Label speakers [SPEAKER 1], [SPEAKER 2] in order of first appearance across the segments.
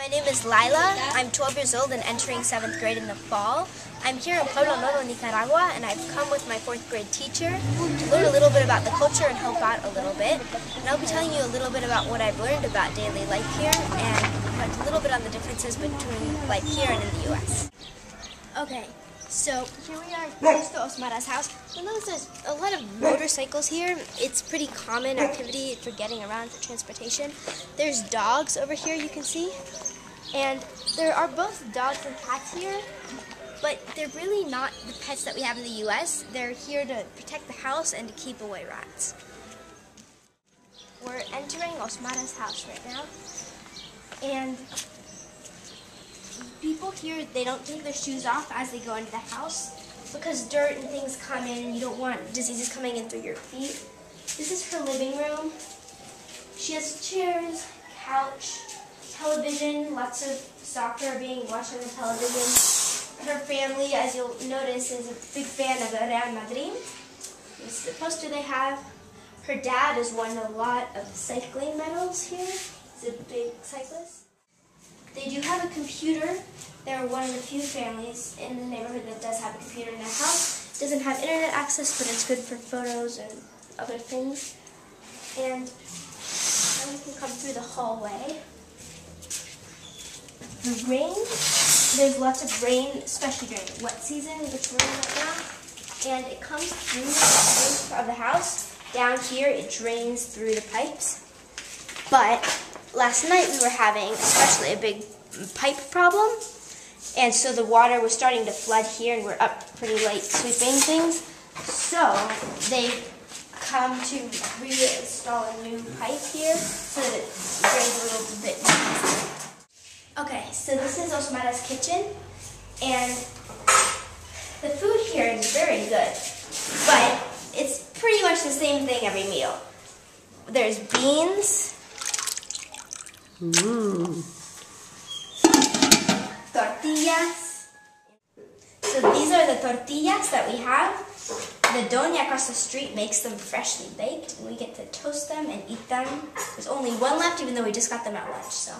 [SPEAKER 1] My name is Lila. I'm 12 years old and entering 7th grade in the fall. I'm here in Pueblo Nuevo, Nicaragua, and I've come with my 4th grade teacher to learn a little bit about the culture and help out a little bit. And I'll be telling you a little bit about what I've learned about daily life here and a little bit on the differences between life here and in the U.S. Okay, so here we are close to Osmara's house. You'll notice there's a lot of motorcycles here. It's pretty common activity for getting around for transportation. There's dogs over here you can see. And there are both dogs and cats here, but they're really not the pets that we have in the U.S. They're here to protect the house and to keep away rats. We're entering Osmara's house right now, and people here, they don't take their shoes off as they go into the house because dirt and things come in and you don't want diseases coming in through your feet. This is her living room. She has chairs, couch, television, lots of soccer being watched on the television. Her family, as you'll notice, is a big fan of Real Madrid. This is the poster they have. Her dad has won a lot of cycling medals here. He's a big cyclist. They do have a computer. They're one of the few families in the neighborhood that does have a computer in their house. It doesn't have internet access, but it's good for photos and other things. And then we can come through the hallway. The rain, there's lots of rain, especially during the wet season, which we're in right now. And it comes through the roof of the house. Down here, it drains through the pipes. But last night we were having especially a big pipe problem. And so the water was starting to flood here, and we're up pretty late sweeping things. So they come to reinstall a new pipe here so that it drains a little bit more. Okay, so this is Osmara's kitchen, and the food here is very good, but it's pretty much the same thing every meal. There's beans, tortillas. So these are the tortillas that we have. The doña across the street makes them freshly baked, and we get to toast them and eat them. There's only one left, even though we just got them at lunch, so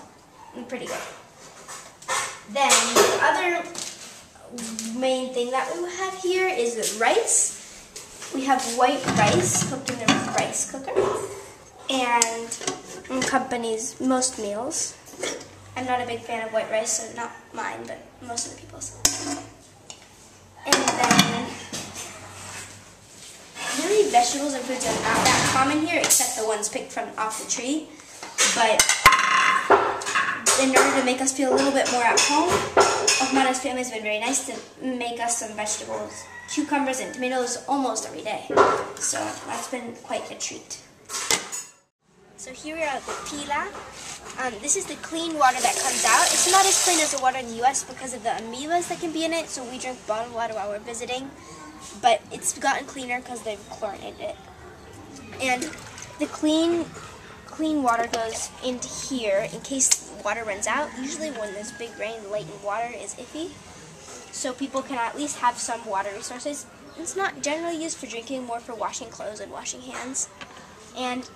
[SPEAKER 1] pretty good. Then the other main thing that we have here is rice. We have white rice cooked in a rice cooker and accompanies most meals. I'm not a big fan of white rice, so not mine, but most of the people's. And then really vegetables and fruits are not that common here, except the ones picked from off the tree. But in order to make us feel a little bit more at home, Osmara's family has been very nice to make us some vegetables, cucumbers and tomatoes almost every day. So that's been quite a treat. So here we are at the pila. This is the clean water that comes out. It's not as clean as the water in the U.S. because of the amoebas that can be in it, so we drink bottled water while we're visiting. But it's gotten cleaner because they've chlorinated it. And the clean water goes into here in case water runs out. Usually when there's big rain, latent water is iffy. So people can at least have some water resources. It's not generally used for drinking, more for washing clothes and washing hands. And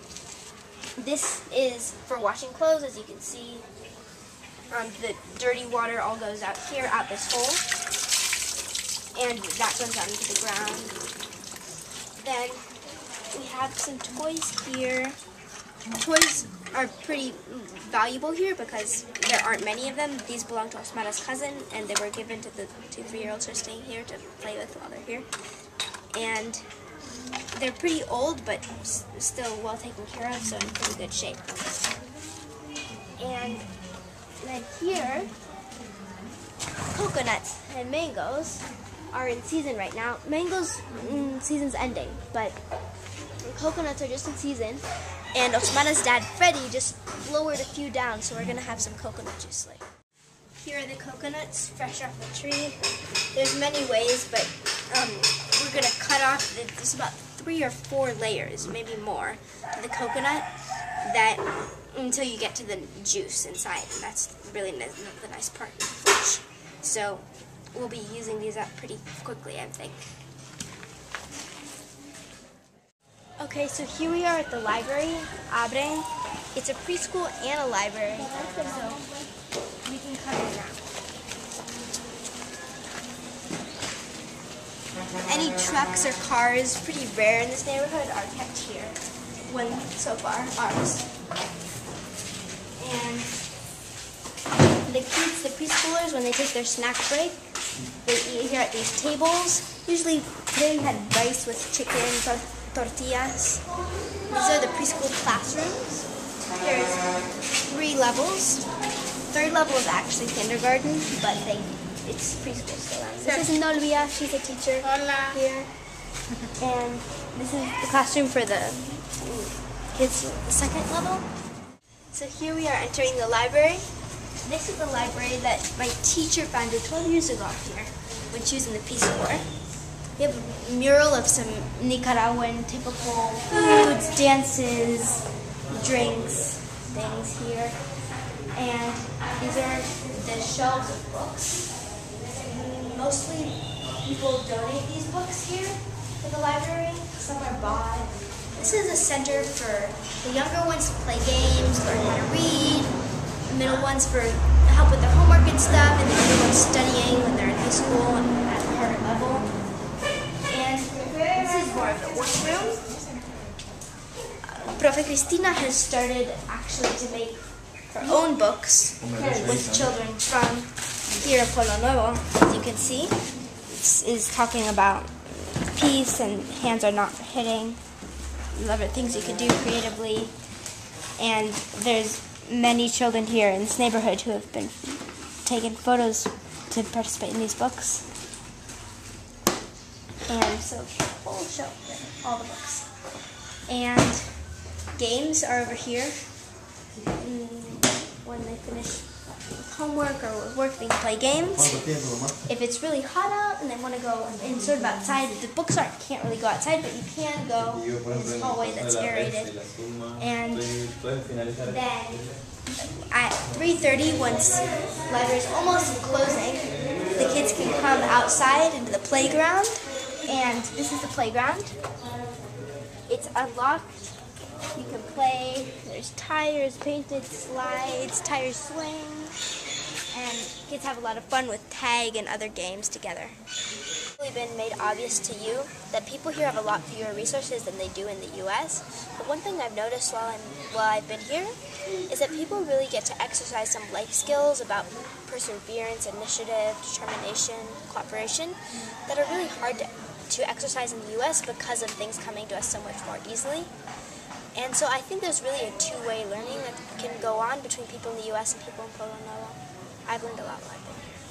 [SPEAKER 1] this is for washing clothes, as you can see. The dirty water all goes out here, out this hole. And that goes out into the ground. Then we have some toys here. Toys are pretty valuable here because there aren't many of them. These belong to Osmara's cousin, and they were given to the 2-3-year-olds who are staying here to play with while they're here. And they're pretty old, but still well taken care of, so in pretty good shape. And then here, coconuts and mangoes are in season right now. Mangoes, season's ending, but coconuts are just in season. And Osmara's dad, Freddie, just lowered a few down, so we're going to have some coconut juice later. Here are the coconuts, fresh off the tree. There's many ways, but we're going to cut off, there's about 3 or 4 layers, maybe more, of the coconut until you get to the juice inside. And that's really the nice part of the flesh. So we'll be using these up pretty quickly, I think. Okay, so here we are at the library, Abre. It's a preschool and a library. So any trucks or cars, pretty rare in this neighborhood, are kept here. One so far, ours. And the kids, the preschoolers, when they take their snack break, they eat here at these tables. Usually today we had rice with chicken, tortillas. These are the preschool classrooms. There's 3 levels. 3rd level is actually kindergarten, but it's preschool still. This is Nolvia, she's a teacher here. And this is the classroom for the kids, the 2nd level. So here we are entering the library. This is the library that my teacher founded 12 years ago here when she was in the Peace Corps. We have a mural of some Nicaraguan typical foods, dances, drinks, things here. And these are the shelves of books. Mostly people donate these books here to the library. Some are bought. This is a center for the younger ones to play games, learn how to read. The middle ones for help with their homework and stuff, and the older ones studying when they're in high school and at a harder level. And this is more of the workroom. Profe Cristina has started actually to make her own books with children from here in Pueblo Nuevo. As you can see, this is talking about peace and hands are not hitting, other things you can do creatively. And there's many children here in this neighborhood who have been taking photos to participate in these books. And so whole shelf there, all the books. And games are over here. When they finish with homework or with work, they can play games. If it's really hot out and they want to go and sort of outside, the books can't really go outside, but you can go in this hallway that's aerated. And then at 3:30, once the library is almost closing, the kids can come outside into the playground. And this is the playground. It's unlocked. You can play. There's tires, painted slides, tire swing, and kids have a lot of fun with tag and other games together. It's really been made obvious to you that people here have a lot fewer resources than they do in the U.S. But one thing I've noticed while I've been here is that people really get to exercise some life skills about perseverance, initiative, determination, cooperation that are really hard to exercise in the U.S. because of things coming to us so much more easily. And so I think there's really a two-way learning that can go on between people in the U.S. and people in Pueblo Nuevo. I've learned a lot while I've been here.